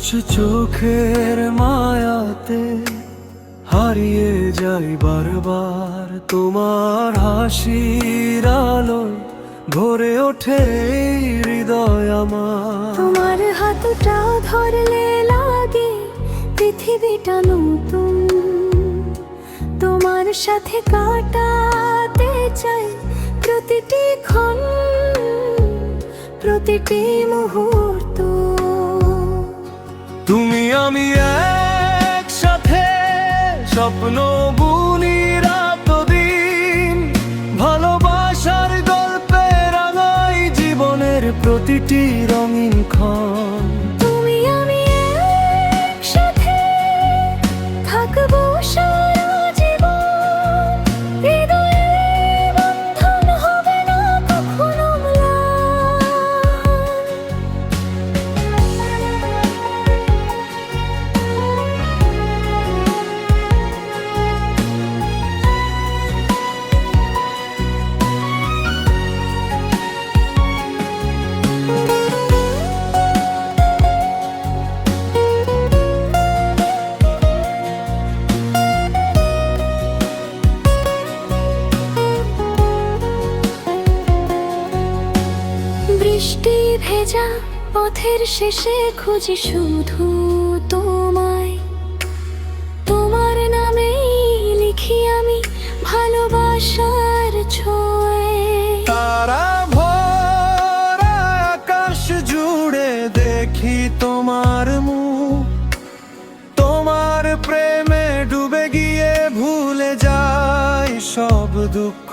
চোখের মায়াতে হারিয়ে যাই বারবার, তোমার হাসির আলো ভরে ওঠে এই হৃদয় আমার। তোমার হাতটা ধরলে লাগে পৃথিবীটা নতুন, তোমার সাথে কাটাতে চাই প্রতিটি ক্ষণ, প্রতিটি মুহূর্ত। তুমি আমি একসাথে স্বপ্ন বুনি রাত দিন, ভালোবাসার গল্পে রাঙাই জীবনের প্রতিটি রঙিন ক্ষণ। তুমি আমি একসাথে থাকবো সারা জীবন, হৃদয়ের বন্ধন হবে না কখনো ম্লান। বৃষ্টি ভেজা পথের শেষে খুঁজি শুধু তোমায়, তোমার নামেই লিখি আমি ভালোবাসার ছোঁয়ে। তারা ভরা আকাশ জুড়ে দেখি তোমার মুখ, তোমার প্রেমে ডুবে গিয়ে ভুলে যাই সব দুঃখ।